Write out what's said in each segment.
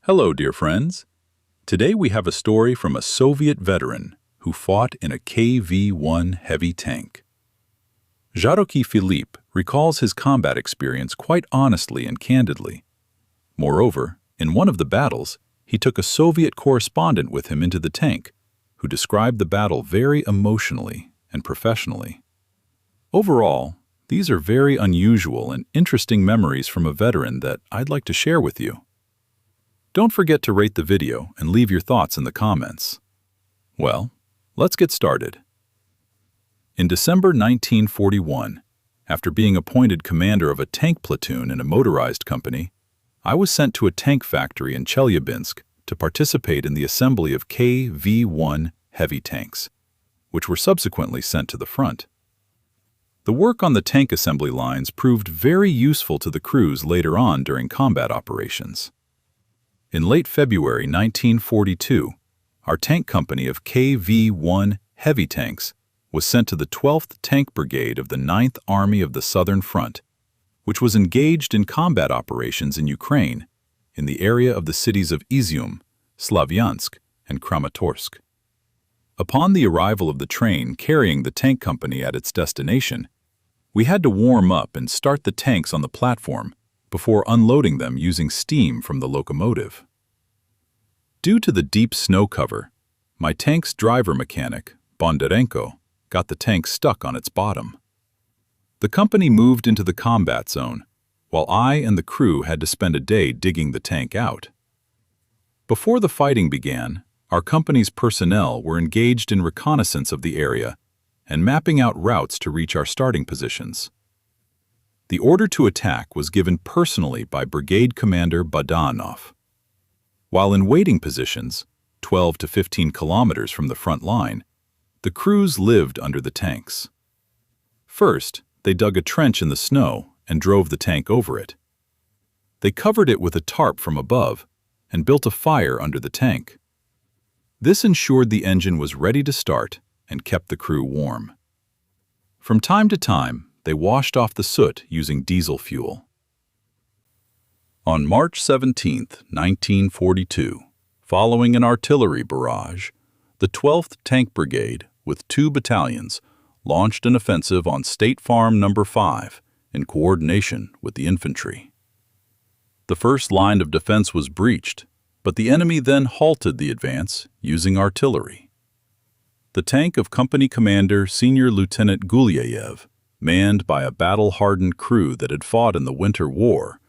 Hello, dear friends. Today we have a story from a Soviet veteran who fought in a KV-1 heavy tank. Jaroki Philippe recalls his combat experience quite honestly and candidly. Moreover, in one of the battles, he took a Soviet correspondent with him into the tank, who described the battle very emotionally and professionally. Overall, these are very unusual and interesting memories from a veteran that I'd like to share with you. Don't forget to rate the video and leave your thoughts in the comments. Well, let's get started. In December 1941, after being appointed commander of a tank platoon in a motorized company, I was sent to a tank factory in Chelyabinsk to participate in the assembly of KV-1 heavy tanks, which were subsequently sent to the front. The work on the tank assembly lines proved very useful to the crews later on during combat operations. In late February 1942, our tank company of KV-1 heavy tanks was sent to the 12th Tank Brigade of the 9th Army of the Southern Front, which was engaged in combat operations in Ukraine, in the area of the cities of Izyum, Slavyansk, and Kramatorsk. Upon the arrival of the train carrying the tank company at its destination, we had to warm up and start the tanks on the platform before unloading them using steam from the locomotive. Due to the deep snow cover, my tank's driver mechanic, Bondarenko, got the tank stuck on its bottom. The company moved into the combat zone, while I and the crew had to spend a day digging the tank out. Before the fighting began, our company's personnel were engaged in reconnaissance of the area and mapping out routes to reach our starting positions. The order to attack was given personally by Brigade Commander Bondarenko. While in waiting positions, 12 to 15 kilometers from the front line, the crews lived under the tanks. First, they dug a trench in the snow and drove the tank over it. They covered it with a tarp from above and built a fire under the tank. This ensured the engine was ready to start and kept the crew warm. From time to time, they washed off the soot using diesel fuel. On March 17, 1942, following an artillery barrage, the 12th Tank Brigade, with 2 battalions, launched an offensive on State Farm No. 5 in coordination with the infantry. The first line of defense was breached, but the enemy then halted the advance using artillery. The tank of Company Commander Senior Lieutenant Gulyayev, manned by a battle-hardened crew that had fought in the Winter War,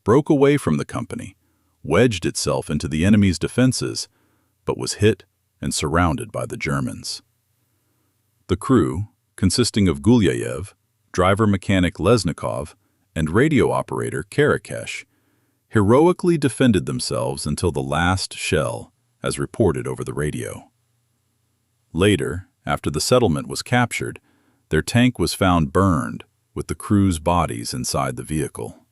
broke away from the company, wedged itself into the enemy's defenses, but was hit and surrounded by the Germans. The crew, consisting of Gulyayev, driver-mechanic Lesnikov, and radio operator Karakash, heroically defended themselves until the last shell, as reported over the radio. Later, after the settlement was captured, their tank was found burned, with the crew's bodies inside the vehicle.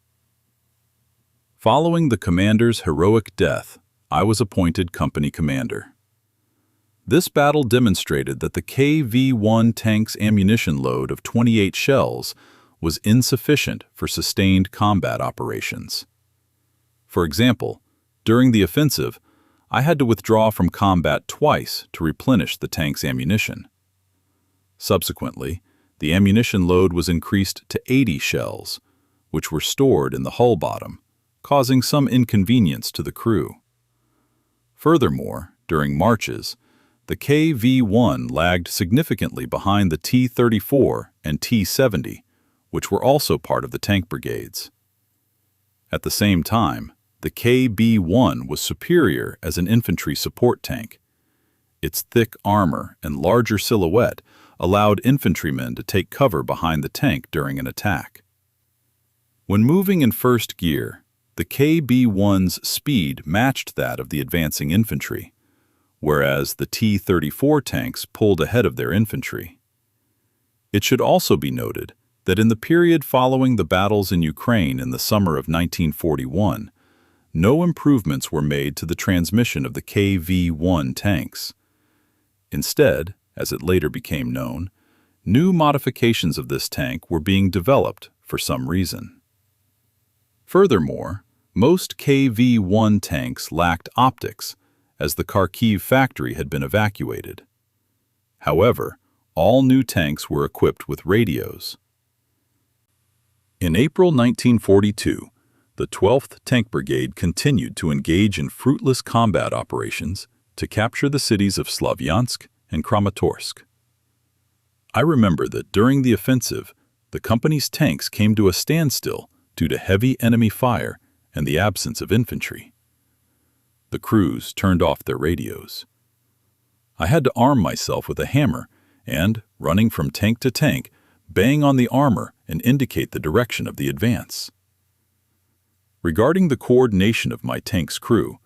Following the commander's heroic death, I was appointed company commander. This battle demonstrated that the KV-1 tank's ammunition load of 28 shells was insufficient for sustained combat operations. For example, during the offensive, I had to withdraw from combat twice to replenish the tank's ammunition. Subsequently, the ammunition load was increased to 80 shells, which were stored in the hull bottom, causing some inconvenience to the crew. Furthermore, during marches, the KV-1 lagged significantly behind the T-34 and T-70, which were also part of the tank brigades. At the same time, the KB-1 was superior as an infantry support tank. Its thick armor and larger silhouette allowed infantrymen to take cover behind the tank during an attack. When moving in first gear, the KB-1's speed matched that of the advancing infantry, whereas the T-34 tanks pulled ahead of their infantry. It should also be noted that in the period following the battles in Ukraine in the summer of 1941, no improvements were made to the transmission of the KV-1 tanks. Instead, as it later became known, new modifications of this tank were being developed for some reason. Furthermore, Most KV-1 tanks lacked optics, as the Kharkiv factory had been evacuated. However, all new tanks were equipped with radios. In April 1942, the 12th Tank Brigade continued to engage in fruitless combat operations to capture the cities of Slavyansk and Kramatorsk. I remember that during the offensive, the company's tanks came to a standstill due to heavy enemy fire and the absence of infantry. The crews turned off their radios. I had to arm myself with a hammer and, running from tank to tank, bang on the armor and indicate the direction of the advance. Regarding the coordination of my tank's crew,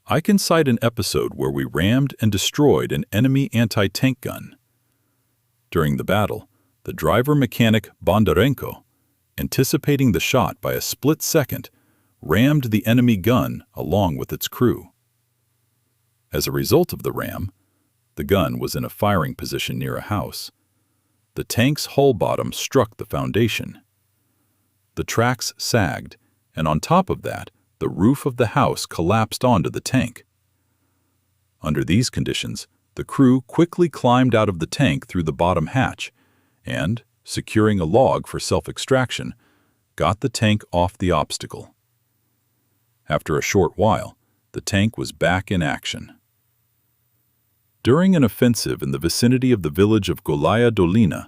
I can cite an episode where we rammed and destroyed an enemy anti-tank gun. During the battle, the driver-mechanic Bondarenko, anticipating the shot by a split second, rammed the enemy gun along with its crew. As a result of the ram, the gun was in a firing position near a house. The tank's hull bottom struck the foundation. The tracks sagged, and on top of that, the roof of the house collapsed onto the tank. Under these conditions, the crew quickly climbed out of the tank through the bottom hatch and, securing a log for self-extraction, got the tank off the obstacle. After a short while, the tank was back in action. During an offensive in the vicinity of the village of Golaya Dolina,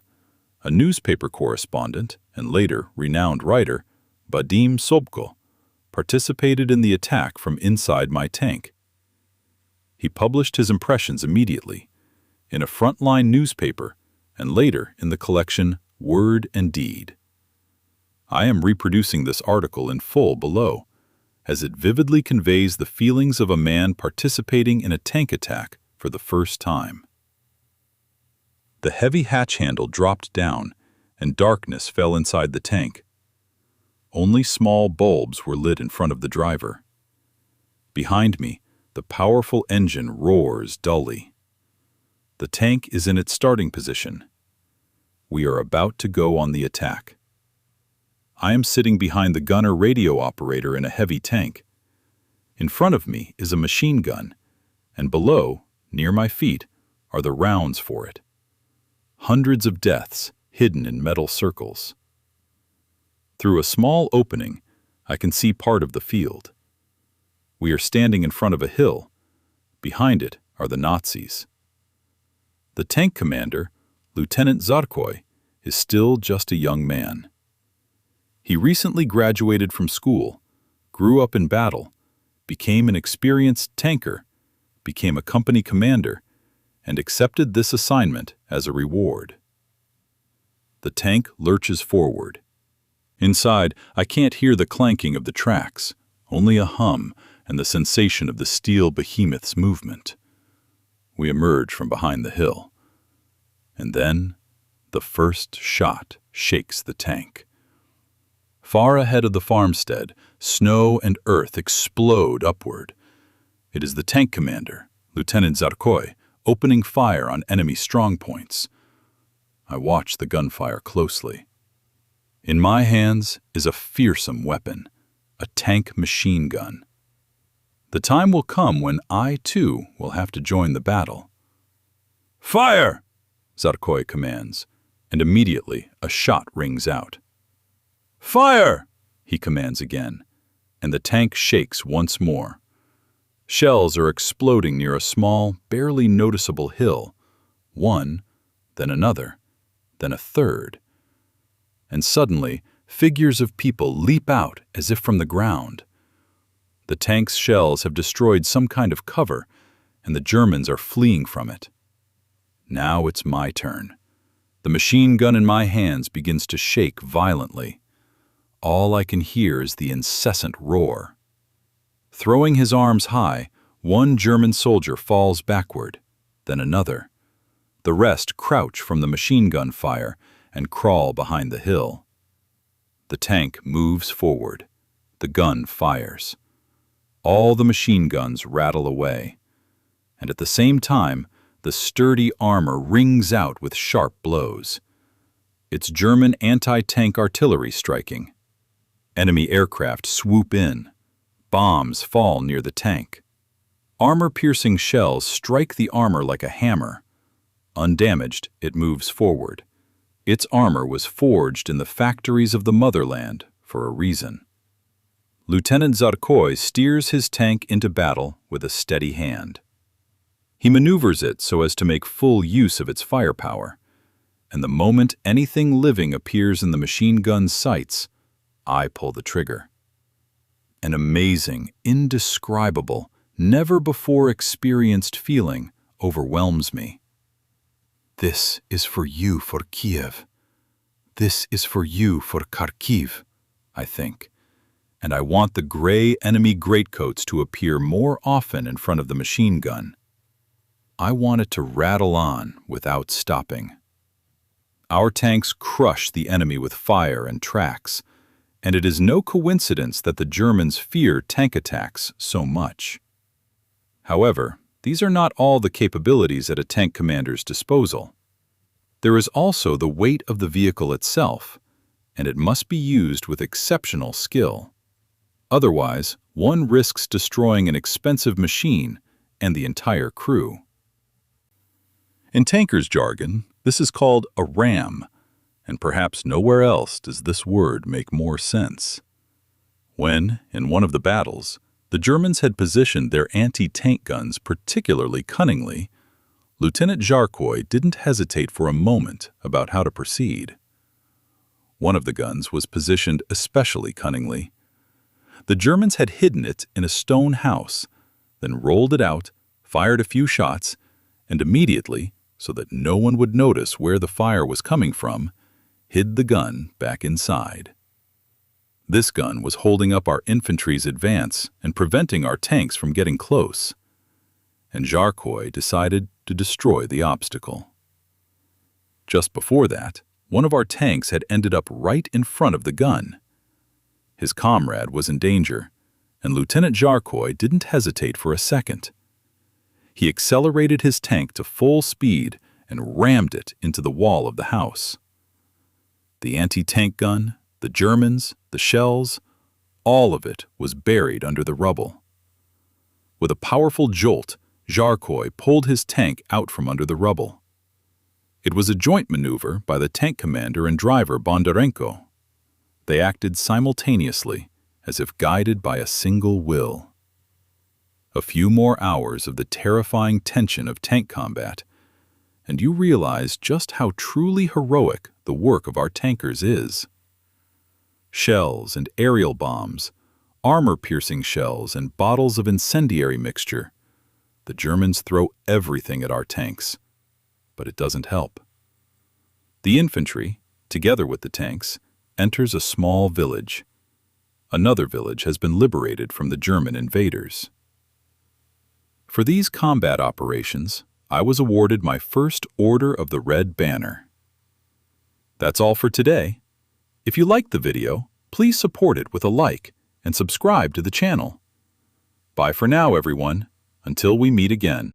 a newspaper correspondent and later renowned writer, Vadim Sobko, participated in the attack from inside my tank. He published his impressions immediately, in a frontline newspaper and later in the collection Word and Deed. I am reproducing this article in full below, as it vividly conveys the feelings of a man participating in a tank attack for the first time. The heavy hatch handle dropped down, and darkness fell inside the tank. Only small bulbs were lit in front of the driver. Behind me, the powerful engine roars dully. The tank is in its starting position. We are about to go on the attack. I am sitting behind the gunner radio operator in a heavy tank. In front of me is a machine gun, and below, near my feet, are the rounds for it. Hundreds of deaths hidden in metal circles. Through a small opening, I can see part of the field. We are standing in front of a hill. Behind it are the Nazis. The tank commander, Lieutenant Zarkoy, is still just a young man. He recently graduated from school, grew up in battle, became an experienced tanker, became a company commander, and accepted this assignment as a reward. The tank lurches forward. Inside, I can't hear the clanking of the tracks, only a hum and the sensation of the steel behemoth's movement. We emerge from behind the hill. And then, the first shot shakes the tank. Far ahead of the farmstead, snow and earth explode upward. It is the tank commander, Lieutenant Zarkoy, opening fire on enemy strongpoints. I watch the gunfire closely. In my hands is a fearsome weapon, a tank machine gun. The time will come when I, too, will have to join the battle. "Fire!" Zarkoy commands, and immediately a shot rings out. "Fire!" he commands again, and the tank shakes once more. Shells are exploding near a small, barely noticeable hill. One, then another, then a third. And suddenly, figures of people leap out as if from the ground. The tank's shells have destroyed some kind of cover, and the Germans are fleeing from it. Now it's my turn. The machine gun in my hands begins to shake violently. All I can hear is the incessant roar. Throwing his arms high, one German soldier falls backward, then another. The rest crouch from the machine gun fire and crawl behind the hill. The tank moves forward. The gun fires. All the machine guns rattle away. And at the same time, the sturdy armor rings out with sharp blows. It's German anti-tank artillery striking. Enemy aircraft swoop in. Bombs fall near the tank. Armor-piercing shells strike the armor like a hammer. Undamaged, it moves forward. Its armor was forged in the factories of the motherland for a reason. Lieutenant Zarkoy steers his tank into battle with a steady hand. He maneuvers it so as to make full use of its firepower, and the moment anything living appears in the machine gun's sights, I pull the trigger. An amazing, indescribable, never-before-experienced feeling overwhelms me. This is for you for Kyiv. This is for you for Kharkiv, I think, and I want the gray enemy greatcoats to appear more often in front of the machine gun. I want it to rattle on without stopping. Our tanks crush the enemy with fire and tracks, and it is no coincidence that the Germans fear tank attacks so much. However, these are not all the capabilities at a tank commander's disposal. There is also the weight of the vehicle itself, and it must be used with exceptional skill. Otherwise, one risks destroying an expensive machine and the entire crew. In tankers' jargon, this is called a ram, and perhaps nowhere else does this word make more sense. When, in one of the battles, the Germans had positioned their anti-tank guns particularly cunningly, Lieutenant Zarkoy didn't hesitate for a moment about how to proceed. One of the guns was positioned especially cunningly. The Germans had hidden it in a stone house, then rolled it out, fired a few shots, and immediately, so that no one would notice where the fire was coming from, hid the gun back inside. This gun was holding up our infantry's advance and preventing our tanks from getting close, and Zarkoy decided to destroy the obstacle. Just before that, one of our tanks had ended up right in front of the gun. His comrade was in danger, and Lieutenant Zarkoy didn't hesitate for a second. He accelerated his tank to full speed and rammed it into the wall of the house. The anti-tank gun, the Germans, the shells, all of it was buried under the rubble. With a powerful jolt, Zarkoy pulled his tank out from under the rubble. It was a joint maneuver by the tank commander and driver Bondarenko. They acted simultaneously, as if guided by a single will. A few more hours of the terrifying tension of tank combat, and you realize just how truly heroic the work of our tankers is. Shells and aerial bombs, armor-piercing shells and bottles of incendiary mixture. The Germans throw everything at our tanks, but it doesn't help. The infantry, together with the tanks, enters a small village. Another village has been liberated from the German invaders. For these combat operations, I was awarded my first Order of the Red Banner. That's all for today. If you liked the video, please support it with a like and subscribe to the channel. Bye for now, everyone, until we meet again.